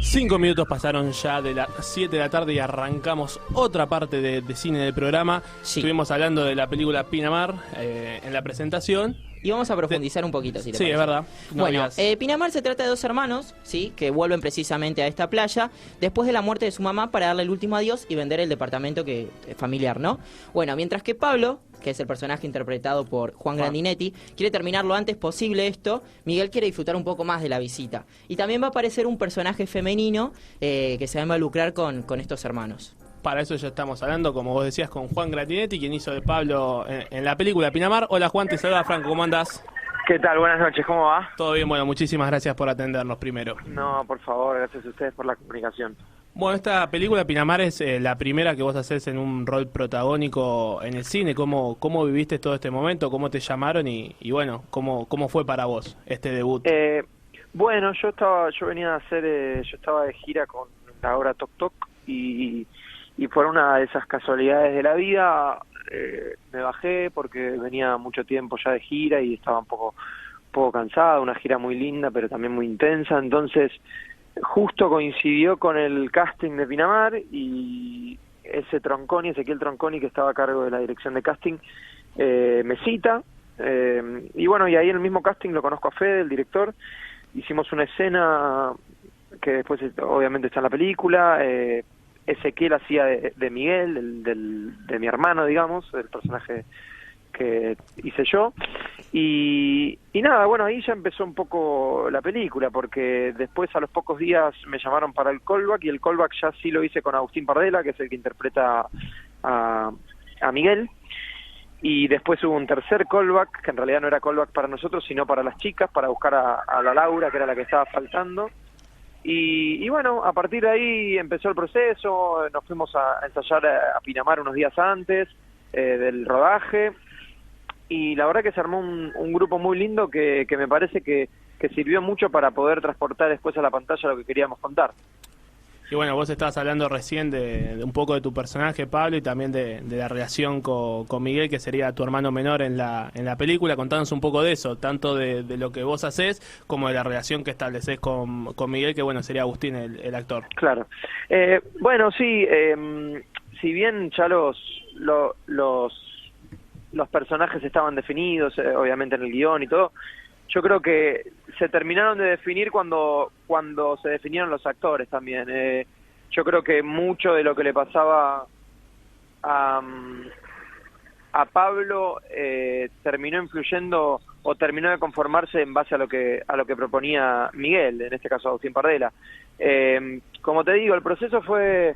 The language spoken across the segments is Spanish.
5 minutos pasaron ya de las 7 de la tarde y arrancamos otra parte de cine del programa. Sí. Estuvimos hablando de la película Pinamar en la presentación. Y vamos a profundizar un poquito, si te Sí, parece. es verdad. No Bueno, digas. Pinamar se trata de dos hermanos, ¿sí? Que vuelven precisamente a esta playa después de la muerte de su mamá para darle el último adiós y vender el departamento familiar, ¿no? Bueno, mientras que Pablo, que es el personaje interpretado por Juan Grandinetti, quiere terminar lo antes posible esto, Miguel quiere disfrutar un poco más de la visita. Y también va a aparecer un personaje femenino que se va a involucrar con estos hermanos. Para eso ya estamos hablando, como vos decías, con Juan Grandinetti, quien hizo de Pablo en la película Pinamar. Hola Juan, te saluda Franco, ¿cómo andás? ¿Qué tal? Buenas noches, ¿cómo va? Todo bien, bueno, muchísimas gracias por atendernos primero. No, por favor, gracias a ustedes por la comunicación. Bueno, esta película Pinamar es la primera que vos haces en un rol protagónico en el cine. ¿Cómo viviste todo este momento? ¿Cómo te llamaron? Y bueno, ¿cómo fue para vos este debut? Bueno, yo venía a hacer, yo estaba de gira con la obra Toc Toc y por una de esas casualidades de la vida me bajé porque venía mucho tiempo ya de gira y estaba un poco cansado, una gira muy linda pero también muy intensa, entonces justo coincidió con el casting de Pinamar y Ezequiel Tronconi, que estaba a cargo de la dirección de casting, me cita, y bueno, y ahí en el mismo casting lo conozco a Fede, el director, hicimos una escena que después obviamente está en la película. Ezequiel hacía de Miguel, de mi hermano, digamos, el personaje que hice yo, y nada, bueno, ahí ya empezó un poco la película, porque después a los pocos días me llamaron para el callback, y el callback ya sí lo hice con Agustín Pardela, que es el que interpreta a Miguel, y después hubo un tercer callback, que en realidad no era callback para nosotros, sino para las chicas, para buscar a la Laura, que era la que estaba faltando. Y bueno, a partir de ahí empezó el proceso, nos fuimos a ensayar a Pinamar unos días antes del rodaje, y la verdad que se armó un grupo muy lindo que me parece que sirvió mucho para poder transportar después a la pantalla lo que queríamos contar. Y bueno, vos estabas hablando recién de un poco de tu personaje, Pablo, y también de la relación con Miguel, que sería tu hermano menor en la película. Contanos un poco de eso, tanto de lo que vos hacés, como de la relación que estableces con Miguel, que bueno, sería Agustín el actor. Claro. Bueno, sí, si bien ya los personajes estaban definidos, obviamente en el guión y todo, yo creo que se terminaron de definir cuando se definieron los actores también. Yo creo que mucho de lo que le pasaba a Pablo terminó influyendo o terminó de conformarse en base a lo que proponía Miguel, en este caso Agustín Pardela. Como te digo, el proceso fue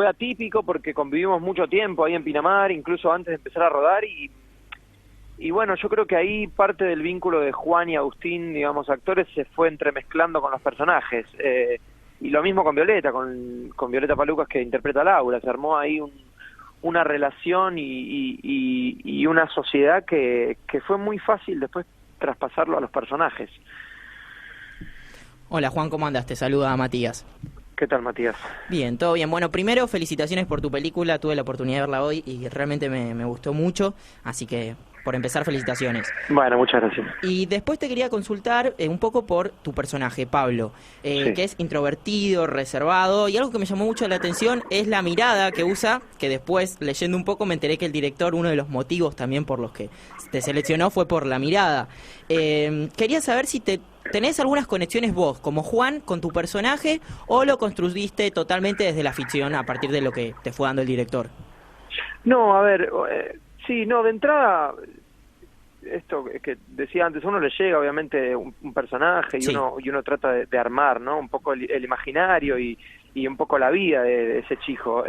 atípico porque convivimos mucho tiempo ahí en Pinamar, incluso antes de empezar a rodar, y bueno, yo creo que ahí parte del vínculo de Juan y Agustín, digamos, actores, se fue entremezclando con los personajes. Y lo mismo con Violeta, con Violeta Palucas, que interpreta a Laura. Se armó ahí una relación y una sociedad que fue muy fácil después traspasarlo a los personajes. Hola Juan, ¿cómo andas? Te saluda Matías. ¿Qué tal, Matías? Bien, todo bien. Bueno, primero, felicitaciones por tu película. Tuve la oportunidad de verla hoy y realmente me gustó mucho. Así que, por empezar, felicitaciones. Bueno, muchas gracias. Y después te quería consultar un poco por tu personaje, Pablo, Sí. que es introvertido, reservado, y algo que me llamó mucho la atención es la mirada que usa, que después, leyendo un poco, me enteré que el director, uno de los motivos también por los que te seleccionó fue por la mirada. Quería saber si tenés algunas conexiones vos, como Juan, con tu personaje, o lo construiste totalmente desde la ficción a partir de lo que te fue dando el director. No, a ver, sí, no, de entrada, esto que decía antes, a uno le llega obviamente un personaje y, Sí. uno trata de armar, ¿no? Un poco el imaginario y un poco la vida de ese chico.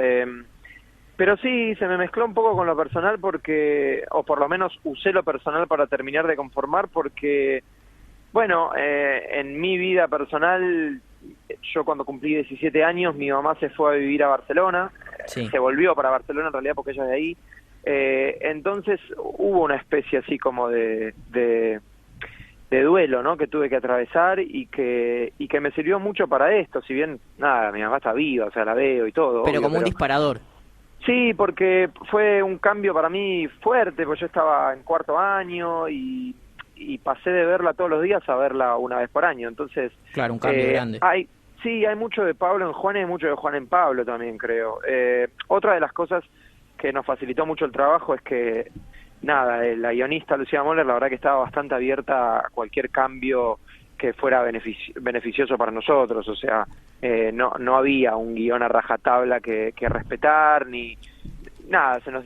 Pero sí, se me mezcló un poco con lo personal porque, o por lo menos usé lo personal para terminar de conformar porque, bueno, en mi vida personal, yo cuando cumplí 17 años, mi mamá se fue a vivir a Barcelona, Sí. se volvió para Barcelona en realidad porque ella es de ahí. Entonces hubo una especie así como de duelo, ¿no? Que tuve que atravesar y que me sirvió mucho para esto, si bien, nada, mi mamá está viva, o sea, la veo y todo. Pero obvio, como un disparador. Sí, porque fue un cambio para mí fuerte, porque yo estaba en cuarto año y pasé de verla todos los días a verla una vez por año, entonces... Claro, un cambio grande. Sí, hay mucho de Pablo en Juan y hay mucho de Juan en Pablo también, creo. Otra de las cosas que nos facilitó mucho el trabajo es que, nada, la guionista Lucía Moller, la verdad que estaba bastante abierta a cualquier cambio que fuera beneficioso para nosotros. O sea, no había un guión a rajatabla que respetar, ni nada. Se nos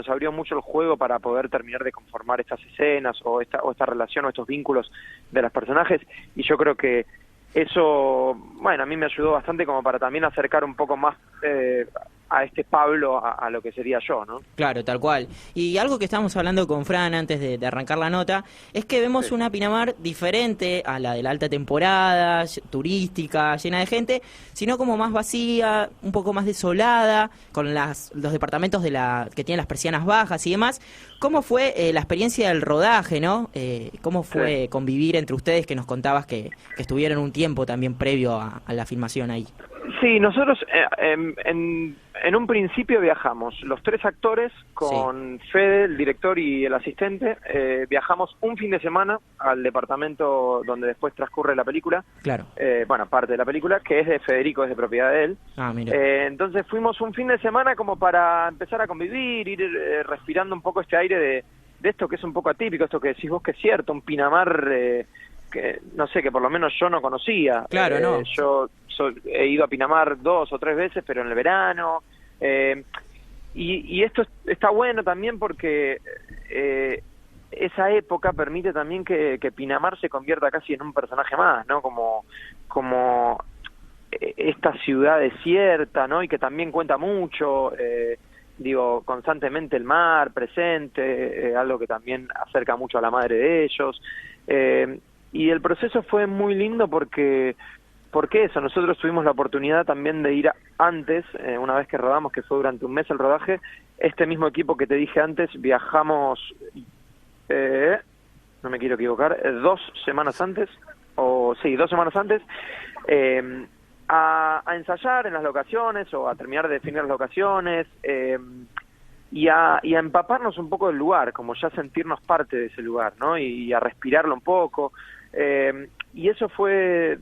abrió mucho el juego para poder terminar de conformar estas escenas o esta relación o estos vínculos de los personajes, y yo creo que eso, bueno, a mí me ayudó bastante como para también acercar un poco más a este Pablo a lo que sería yo, ¿no? Claro, tal cual. Y algo que estábamos hablando con Fran antes de arrancar la nota, es que vemos una Pinamar diferente a la de la alta temporada, turística, llena de gente, sino como más vacía, un poco más desolada, con los departamentos que tienen las persianas bajas y demás. ¿Cómo fue la experiencia del rodaje, no? ¿Cómo fue convivir entre ustedes, que nos contabas que estuvieron un tiempo también previo a la filmación ahí? Sí, nosotros en un principio viajamos, los 3 actores con Fede, el director y el asistente, viajamos un fin de semana al departamento donde después transcurre la película. Claro. Bueno, parte de la película, que es de Federico, es de propiedad de él. Ah, mira. Entonces fuimos un fin de semana como para empezar a convivir, ir respirando un poco este aire de esto que es un poco atípico, esto que decís vos que es cierto, un Pinamar que no sé, que por lo menos yo no conocía. Claro, no. Yo he ido a Pinamar 2 o 3 veces, pero en el verano. Y esto está bueno también porque esa época permite también que Pinamar se convierta casi en un personaje más, ¿no? Como esta ciudad desierta, ¿no? Y que también cuenta mucho, constantemente el mar presente, algo que también acerca mucho a la madre de ellos. Y el proceso fue muy lindo porque eso, nosotros tuvimos la oportunidad también de ir antes, una vez que rodamos, que fue durante un mes el rodaje, este mismo equipo que te dije antes, viajamos, no me quiero equivocar, 2 semanas antes, 2 semanas antes, a ensayar en las locaciones o a terminar de definir las locaciones, y a empaparnos un poco del lugar, como ya sentirnos parte de ese lugar, ¿no? Y a respirarlo un poco. Y eso fue,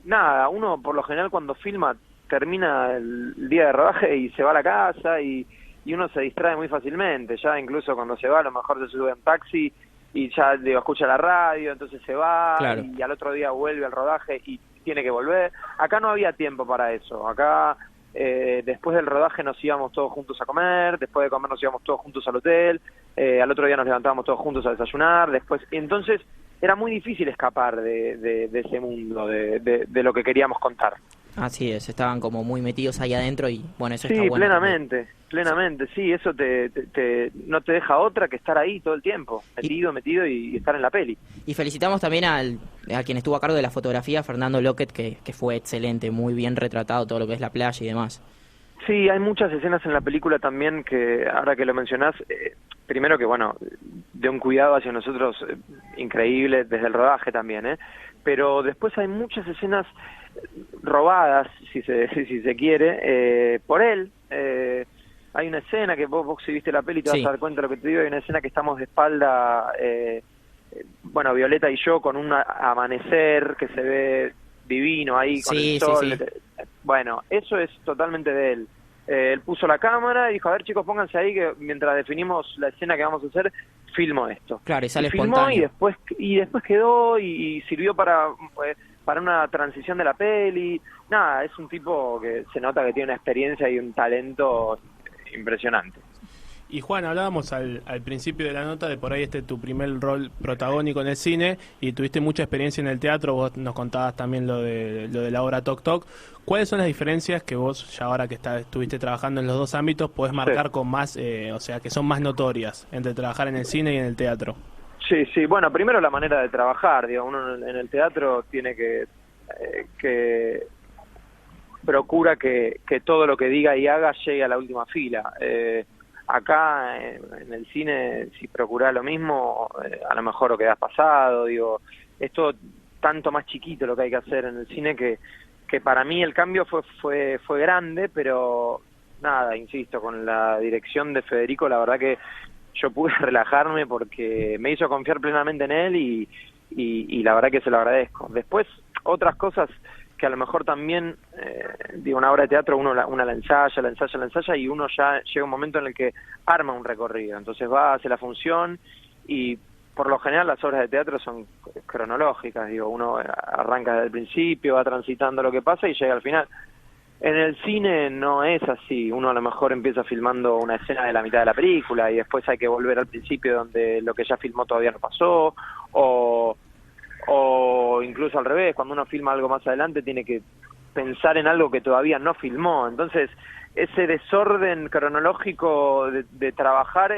nada, uno por lo general cuando filma termina el día de rodaje y se va a la casa y uno se distrae muy fácilmente, ya incluso cuando se va a lo mejor se sube en taxi y ya escucha la radio, entonces se va. Claro. Y al otro día vuelve al rodaje y tiene que volver. Acá no había tiempo para eso, acá después del rodaje nos íbamos todos juntos a comer, después de comer nos íbamos todos juntos al hotel, al otro día nos levantábamos todos juntos a desayunar, después, y entonces era muy difícil escapar de ese mundo, de lo que queríamos contar. Así es, estaban como muy metidos ahí adentro y bueno, eso está bueno. Sí, plenamente, sí, eso no te deja otra que estar ahí todo el tiempo, metido y estar en la peli. Y felicitamos también a quien estuvo a cargo de la fotografía, Fernando Lockett, que fue excelente, muy bien retratado todo lo que es la playa y demás. Sí, hay muchas escenas en la película también que, ahora que lo mencionás, primero que, bueno, de un cuidado hacia nosotros increíble desde el rodaje también, pero después hay muchas escenas robadas, si se quiere, por él. Hay una escena que vos si viste la peli te vas a dar cuenta de lo que te digo, hay una escena que estamos de espalda, Violeta y yo, con un amanecer que se ve divino ahí con el sol. Sí. Bueno, eso es totalmente de él. Él puso la cámara y dijo, a ver chicos, pónganse ahí que mientras definimos la escena que vamos a hacer, filmo esto. Claro, y sale espontáneo. Y después quedó y sirvió para una transición de la peli. Nada, es un tipo que se nota que tiene una experiencia y un talento impresionante. Y Juan, hablábamos al principio de la nota de por ahí tu primer rol protagónico en el cine y tuviste mucha experiencia en el teatro, vos nos contabas también lo de la obra Toc Toc. ¿Cuáles son las diferencias que vos, ya ahora que estuviste trabajando en los 2 ámbitos, podés marcar con más, que son más notorias entre trabajar en el cine y en el teatro? Sí, bueno, primero la manera de trabajar, uno en el teatro tiene que procura que todo lo que diga y haga llegue a la última fila. Acá en el cine, si procurás lo mismo, a lo mejor lo quedás pasado, es todo tanto más chiquito lo que hay que hacer en el cine que para mí el cambio fue grande, pero nada, insisto, con la dirección de Federico, la verdad que yo pude relajarme porque me hizo confiar plenamente en él y la verdad que se lo agradezco. Después, otras cosas que a lo mejor también, digo, una obra de teatro uno la ensaya y uno ya llega un momento en el que arma un recorrido, entonces va, hace la función y por lo general las obras de teatro son cronológicas, digo, uno arranca desde el principio, va transitando lo que pasa y llega al final. En el cine no es así, uno a lo mejor empieza filmando una escena de la mitad de la película y después hay que volver al principio donde lo que ya filmó todavía no pasó, o incluso al revés, cuando uno filma algo más adelante tiene que pensar en algo que todavía no filmó, entonces ese desorden cronológico de trabajar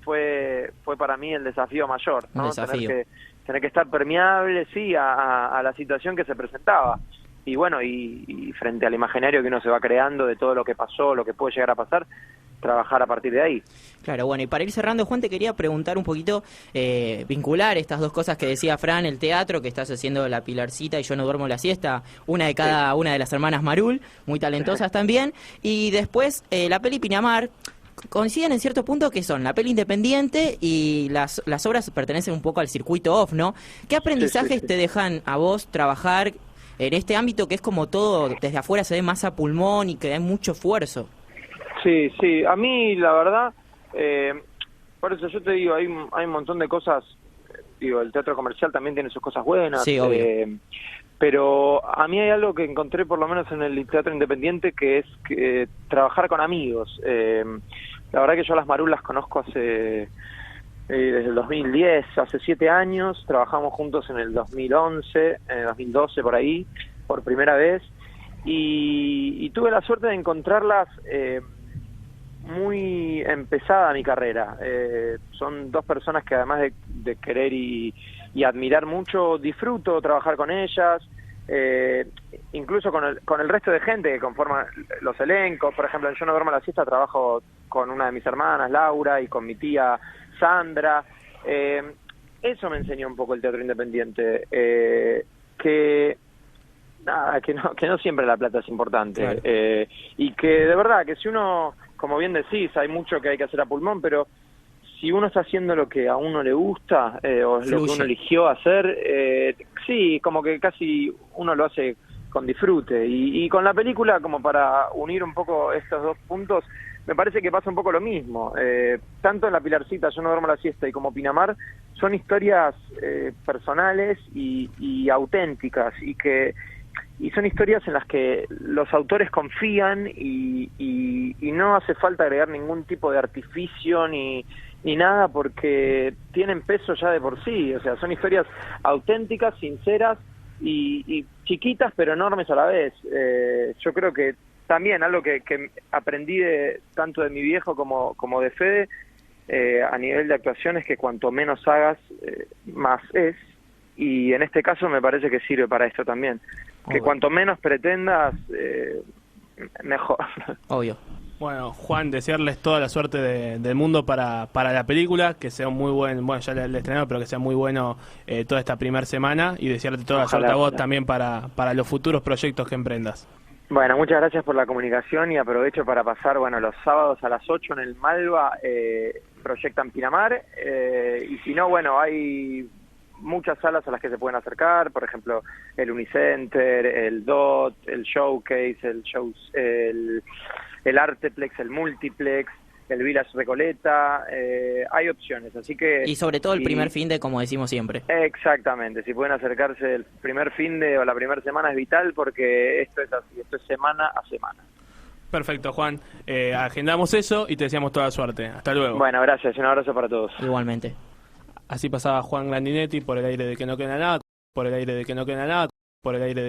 fue para mí el desafío mayor, ¿no? Tener que estar permeable, sí, a la situación que se presentaba. Y bueno, y frente al imaginario que uno se va creando de todo lo que pasó, lo que puede llegar a pasar, trabajar a partir de ahí. Claro, bueno, y para ir cerrando, Juan, te quería preguntar un poquito, vincular estas dos cosas que decía Fran, el teatro, que estás haciendo La Pilarcita y Yo no duermo la siesta, una de cada una de las hermanas Marul, muy talentosas también, y después la peli Pinamar. Coinciden en cierto punto que son la peli independiente y las obras pertenecen un poco al circuito off, ¿no? ¿Qué aprendizajes te dejan a vos trabajar en este ámbito que es como todo, desde afuera se ve más a pulmón y que hay mucho esfuerzo? Sí, a mí la verdad, por eso yo te digo, hay un montón de cosas, digo, el teatro comercial también tiene sus cosas buenas, sí, obvio. Pero a mí hay algo que encontré por lo menos en el teatro independiente que es trabajar con amigos. La verdad que yo a las Marul las conozco desde el 2010, hace 7 años, trabajamos juntos en el 2011, en el 2012 por ahí, por primera vez, y tuve la suerte de encontrarlas muy empezada mi carrera. Son dos personas que además de querer y admirar mucho, disfruto trabajar con ellas, incluso con el resto de gente que conforma los elencos. Por ejemplo, en Yo no duermo la siesta trabajo con una de mis hermanas, Laura, y con mi tía Sandra. Eso me enseñó un poco el teatro independiente, que no siempre la plata es importante, claro. Y que de verdad que si uno, como bien decís, hay mucho que hay que hacer a pulmón, pero si uno está haciendo lo que a uno le gusta, o es lo que uno eligió hacer, sí, como que casi uno lo hace con disfrute. Y con la película, como para unir un poco estos dos puntos, me parece que pasa un poco lo mismo. Tanto en La Pilarcita, Yo no duermo la siesta, y como Pinamar, son historias personales y auténticas, y son historias en las que los autores confían y no hace falta agregar ningún tipo de artificio ni nada, porque tienen peso ya de por sí. O sea, son historias auténticas, sinceras y chiquitas pero enormes a la vez. Yo creo que también algo que aprendí tanto de mi viejo como de Fede a nivel de actuación es que cuanto menos hagas, más es. Y en este caso me parece que sirve para esto también. Que cuanto menos pretendas, mejor. Obvio. Bueno, Juan, desearles toda la suerte del mundo para la película, que sea muy bueno, ya le estrenaron, pero que sea muy bueno toda esta primera semana, y desearte toda la suerte a vos también para los futuros proyectos que emprendas. Bueno, muchas gracias por la comunicación y aprovecho para pasar, los sábados a las 8 en el Malva proyectan Pinamar, y si no, hay muchas salas a las que se pueden acercar, por ejemplo, el Unicenter, el DOT, el Showcase, el Arteplex, el Multiplex, el Village Recoleta, hay opciones, así que... Y sobre todo el primer finde, como decimos siempre. Exactamente, si pueden acercarse el primer finde o la primera semana es vital, porque esto es así, esto es semana a semana. Perfecto, Juan. Agendamos eso y te deseamos toda suerte. Hasta luego. Bueno, gracias, un abrazo para todos. Igualmente. Así pasaba Juan Grandinetti por el aire de Que no queda nada, por el aire de Que no queda nada, por el aire de